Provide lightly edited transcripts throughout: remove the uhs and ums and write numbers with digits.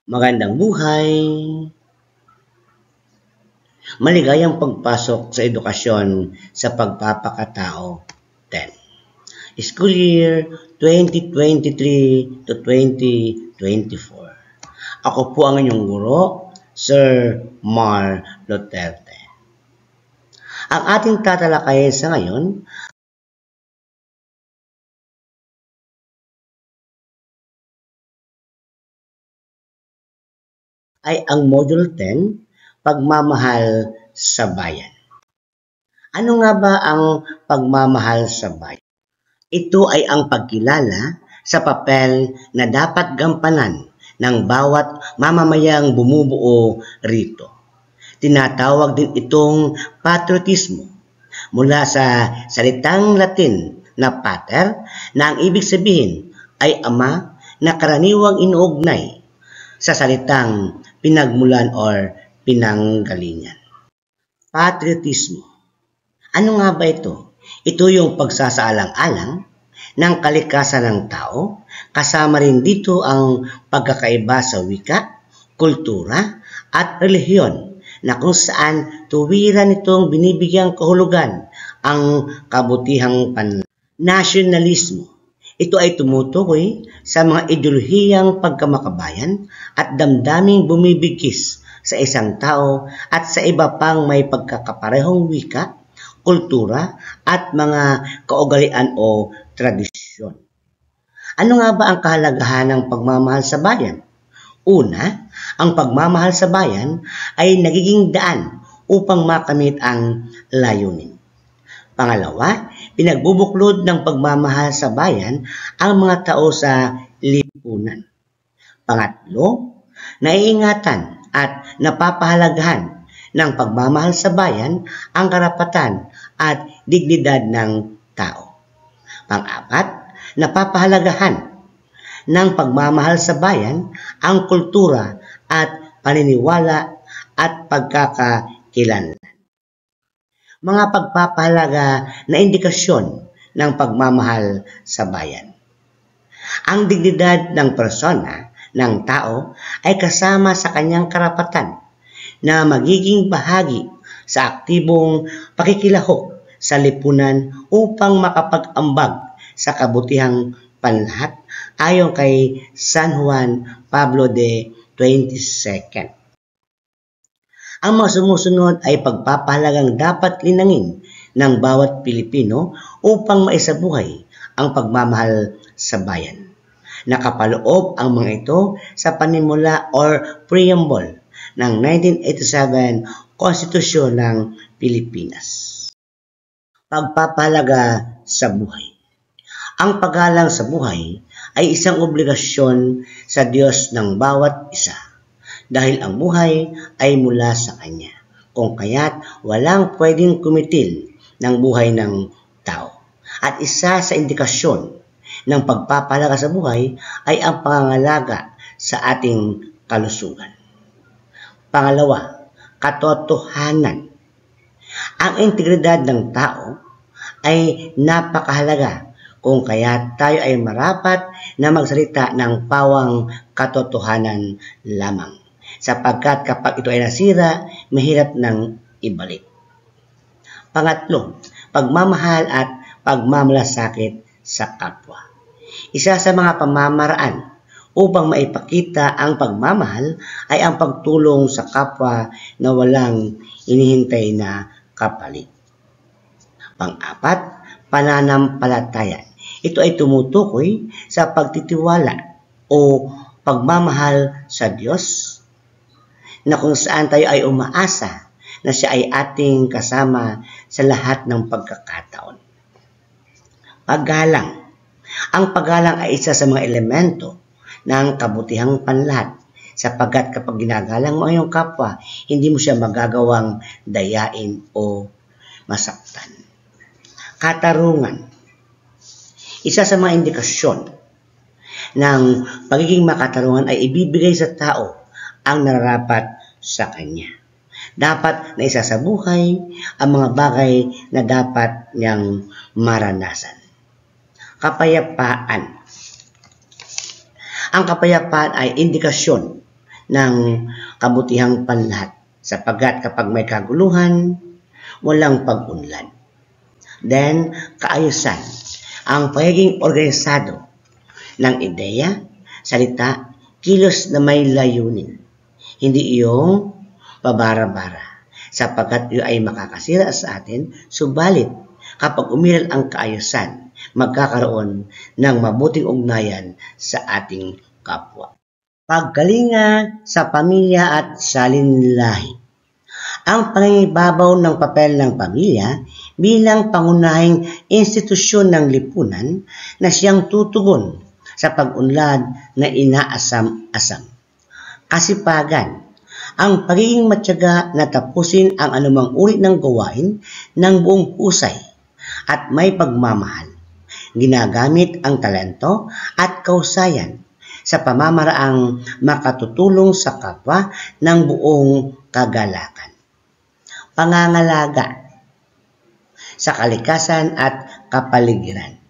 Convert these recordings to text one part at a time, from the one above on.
Magandang buhay! Maligayang pagpasok sa edukasyon sa pagpapakatao 10. School year 2023 to 2024. Ako po ang inyong guro, Sir Mar Duterte. Ang ating tatalakayin sa ngayon ay ang Module 10, Pagmamahal sa Bayan. Ano nga ba ang pagmamahal sa bayan? Ito ay ang pagkilala sa papel na dapat gampanan ng bawat mamamayang bumubuo rito. Tinatawag din itong patriotismo mula sa salitang Latin na pater na ang ibig sabihin ay ama na karaniwang inuugnay sa salitang pinagmulan or pinanggalingan. Patriotismo. Ano nga ba ito? Ito yung pagsasaalang-alang ng kalikasan ng tao, kasama rin dito ang pagkakaiba sa wika, kultura, at relihiyon na kung saan tuwiran nitong binibigyang kahulugan ang kabutihang pananaw. Nasyonalismo. Ito ay tumutukoy sa mga ideolohiyang pagkamakabayan at damdaming bumibigkis sa isang tao at sa iba pang may pagkakaparehong wika, kultura at mga kaugalian o tradisyon. Ano nga ba ang kahalagahan ng pagmamahal sa bayan? Una, ang pagmamahal sa bayan ay nagiging daan upang makamit ang layunin. Pangalawa, pinagbubuklod ng pagmamahal sa bayan ang mga tao sa lipunan. Pangatlo, naiingatan at napapahalagahan ng pagmamahal sa bayan ang karapatan at dignidad ng tao. Pang-apat, napapahalagahan ng pagmamahal sa bayan ang kultura at paniniwala at pagkakakilanlan. Mga pagpapahalaga na indikasyon ng pagmamahal sa bayan. Ang dignidad ng persona ng tao ay kasama sa kanyang karapatan na magiging bahagi sa aktibong pakikilahok sa lipunan upang makapag-ambag sa kabutihang panlahat ayon kay San Juan Pablo de 22. Ang mga sumusunod ay pagpapahalagang dapat linangin ng bawat Pilipino upang maisabuhay ang pagmamahal sa bayan. Nakapaloob ang mga ito sa panimula or preamble ng 1987 Konstitusyon ng Pilipinas. Pagpapahalaga sa buhay. Ang paggalang sa buhay ay isang obligasyon sa Diyos ng bawat isa. Dahil ang buhay ay mula sa Kanya, kung kaya't walang pwedeng kumitil ng buhay ng tao. At isa sa indikasyon ng pagpapahalaga sa buhay ay ang pangangalaga sa ating kalusugan. Pangalawa, katotohanan. Ang integridad ng tao ay napakahalaga kung kaya't tayo ay marapat na magsalita ng pawang katotohanan lamang. Sapagkat kapag ito ay nasira, mahirap nang ibalik. Pangatlo, pagmamahal at pagmamalasakit sa kapwa. Isa sa mga pamamaraan upang maipakita ang pagmamahal ay ang pagtulong sa kapwa na walang inihintay na kapalit. Pang-apat, pananampalataya. Ito ay tumutukoy sa pagtitiwala o pagmamahal sa Diyos, na kung saan tayo ay umaasa na siya ay ating kasama sa lahat ng pagkakataon. Paggalang. Ang paggalang ay isa sa mga elemento ng kabutihang panlahat sapagkat kapag ginagalang mo ang iyong kapwa, hindi mo siya magagawang dayain o masaktan. Katarungan. Isa sa mga indikasyon ng pagiging makatarungan ay ibibigay sa tao ang nararapat sa kanya. Dapat na isa sa buhay ang mga bagay na dapat niyang maranasan. Kapayapaan. Ang kapayapaan ay indikasyon ng kabutihang panlahat sapagkat kapag may kaguluhan, walang pag-unlad. Then, kaayusan. Ang pagiging organisado ng ideya, salita, kilos na may layunin. Hindi iyong babara-bara sapagkat iyo ay makakasira sa atin, subalit kapag umiral ang kaayusan, magkakaroon ng mabuting ugnayan sa ating kapwa. Pagkalinga sa pamilya at salinlahi. Ang pangingibabaw ng papel ng pamilya bilang pangunahing institusyon ng lipunan na siyang tutugon sa pag-unlad na inaasam-asam. Kasipagan. Ang pagiging matyaga na tapusin ang anumang uri ng gawain ng buong husay at may pagmamahal. Ginagamit ang talento at kausayan sa pamamaraang makatutulong sa kapwa ng buong kagalakan. Pangangalaga sa kalikasan at kapaligiran.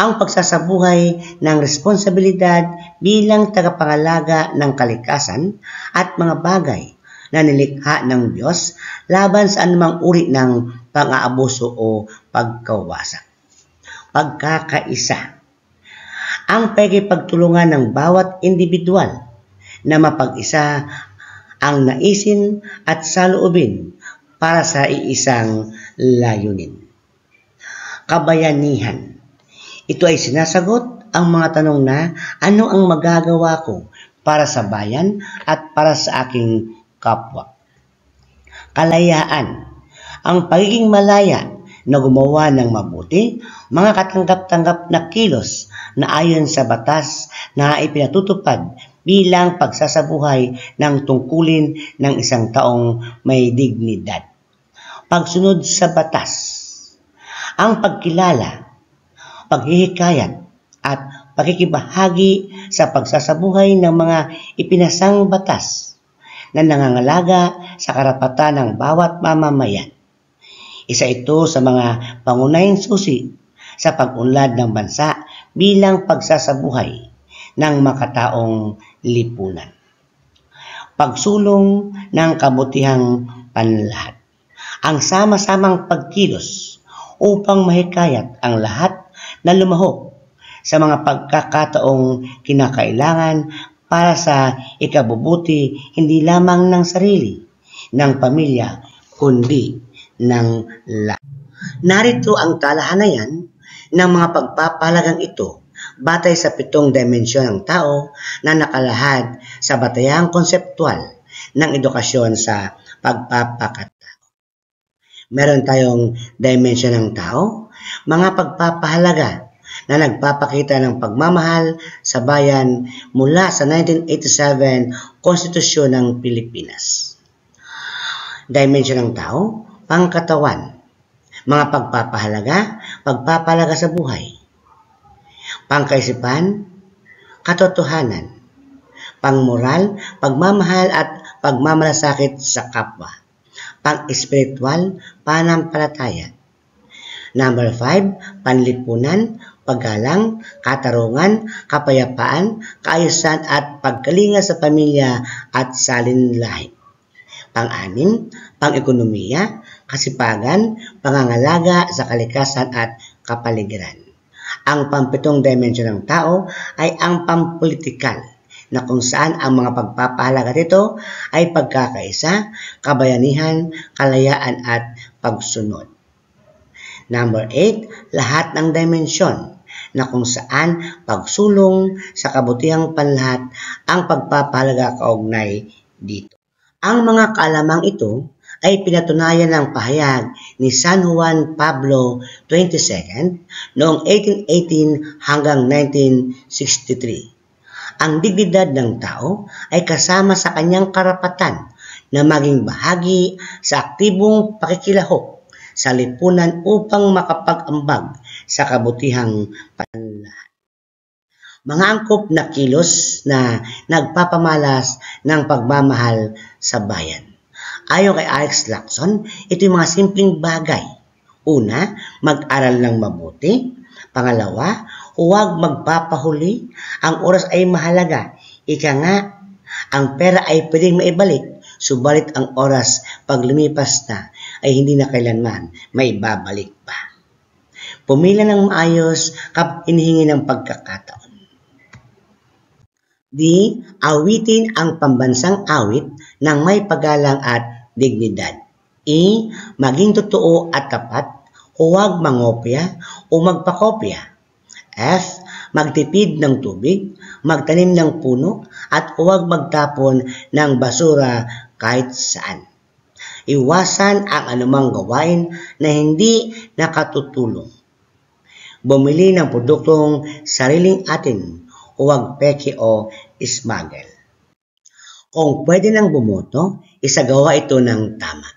Ang pagsasabuhay ng responsibilidad bilang tagapangalaga ng kalikasan at mga bagay na nilikha ng Diyos laban sa anumang uri ng pang-aabuso o pagkawasak. Pagkakaisa. Ang pagkipagtulungan ng bawat individual na mapag-isa ang naisin at saloobin para sa iisang layunin. Kabayanihan. Ito ay sinasagot ang mga tanong na ano ang magagawa ko para sa bayan at para sa aking kapwa. Kalayaan. Ang pagiging malaya na gumawa ng mabuti, mga katanggap-tanggap na kilos na ayon sa batas na ipinatutupad bilang pagsasabuhay ng tungkulin ng isang taong may dignidad. Pagsunod sa batas. Ang pagkilala, paghihikayat at pakikibahagi sa pagsasabuhay ng mga ipinasang batas na nangangalaga sa karapatan ng bawat mamamayan. Isa ito sa mga pangunahing susi sa pag-unlad ng bansa bilang pagsasabuhay ng makataong lipunan. Pagsulong ng kabutihang panlahat. Ang sama-samang pagkilos upang mahikayat ang lahat na lumahok sa mga pagkakataong kinakailangan para sa ikabubuti hindi lamang ng sarili, ng pamilya, kundi ng lahat. Narito ang talahanayan ng mga pagpapahalagang ito batay sa 7 dimensyon ng tao na nakalahad sa batayang konseptual ng edukasyon sa pagpapakatao. Meron tayong dimensyon ng tao, mga pagpapahalaga na nagpapakita ng pagmamahal sa bayan mula sa 1987 Konstitusyon ng Pilipinas. Dimensyon ng tao, pangkatawan, mga pagpapahalaga sa buhay. Pangkaisipan, katotohanan. Pangmoral, pagmamahal at pagmamalasakit sa kapwa. Pang-espiritual, panampalataya. Number 5, panlipunan, paggalang, katarungan, kapayapaan, kaayusan at pagkalinga sa pamilya at salinlahi. Pang-6, pang-ekonomiya, kasipagan, pangangalaga sa kalikasan at kapaligiran. Ang pang-7 dimensyon ng tao ay ang pampolitikal na kung saan ang mga pagpapahalaga nito ay pagkakaisa, kabayanihan, kalayaan at pagsunod. Number 8, lahat ng dimensyon na kung saan pagsulong sa kabutihang panlahat ang pagpapahalaga kaugnay dito. Ang mga kaalamang ito ay pinatunayan ng pahayag ni San Juan Pablo XXII noong 1818 hanggang 1963. Ang dignidad ng tao ay kasama sa kanyang karapatan na maging bahagi sa aktibong pakikilahok sa lipunan upang makapag-ambag sa kabutihang panlahat. Mga angkop na kilos na nagpapamalas ng pagmamahal sa bayan. Ayon kay Alex Lacson, ito yung mga simpleng bagay. Una, mag-aral ng mabuti. Pangalawa, huwag magpapahuli. Ang oras ay mahalaga. Ika nga, ang pera ay pwedeng maibalik, subalit ang oras pag lumipas na ay hindi na kailanman maibabalik pa. Pumila ng maayos kapag hinihingi ng pagkakataon. D. Awitin ang pambansang awit ng may paggalang at dignidad. E. Maging totoo at tapat, huwag mangopya o magpakopya. F. Magtipid ng tubig, magtanim ng puno, at huwag magtapon ng basura kahit saan. Iwasan ang anumang gawain na hindi nakatutulong. Bumili ng produktong sariling atin, huwag peke o smuggle. Kung pwede nang bumoto, isagawa ito ng tama.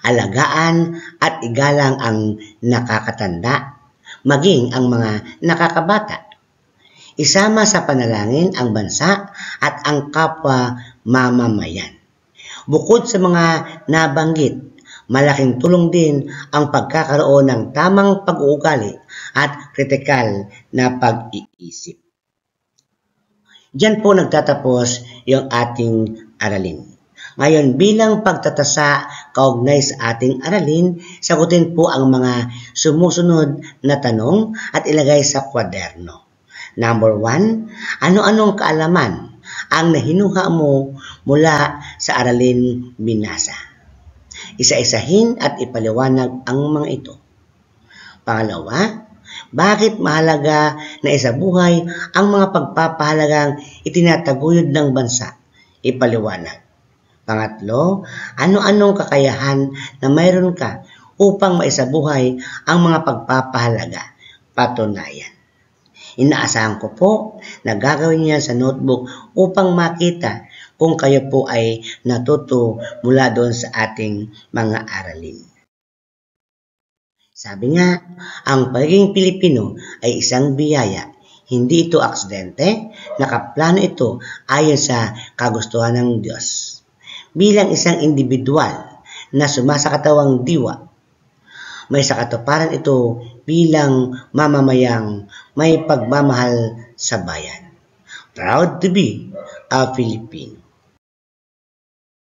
Alagaan at igalang ang nakakatanda, maging ang mga nakakabata. Isama sa panalangin ang bansa at ang kapwa mamamayan. Bukod sa mga nabanggit, malaking tulong din ang pagkakaroon ng tamang pag-uugali at kritikal na pag-iisip. Diyan po nagtatapos yung ating aralin. Ngayon, bilang pagtatasa kaugnay sa ating aralin, sagutin po ang mga sumusunod na tanong at ilagay sa kwaderno. Number 1, ano-anong kaalaman ang nahinuha mo mula sa aralin binasa? Isa-isahin at ipaliwanag ang mga ito. Pangalawa, bakit mahalaga na isabuhay ang mga pagpapahalagang itinataguyod ng bansa? Ipaliwanag. Pangatlo, ano-anong kakayahan na mayroon ka upang maisabuhay ang mga pagpapahalaga? Patunayan. Inaasahan ko po na gagawin niya sa notebook upang makita kung kayo po ay natuto mula doon sa ating mga aralin. Sabi nga, ang pagiging Pilipino ay isang biyaya. Hindi ito aksidente, nakaplano ito ayon sa kagustuhan ng Diyos. Bilang isang individual na sumasakatawang diwa, may sakatuparan ito bilang mamamayang may pagmamahal sa bayan. Proud to be a Filipino.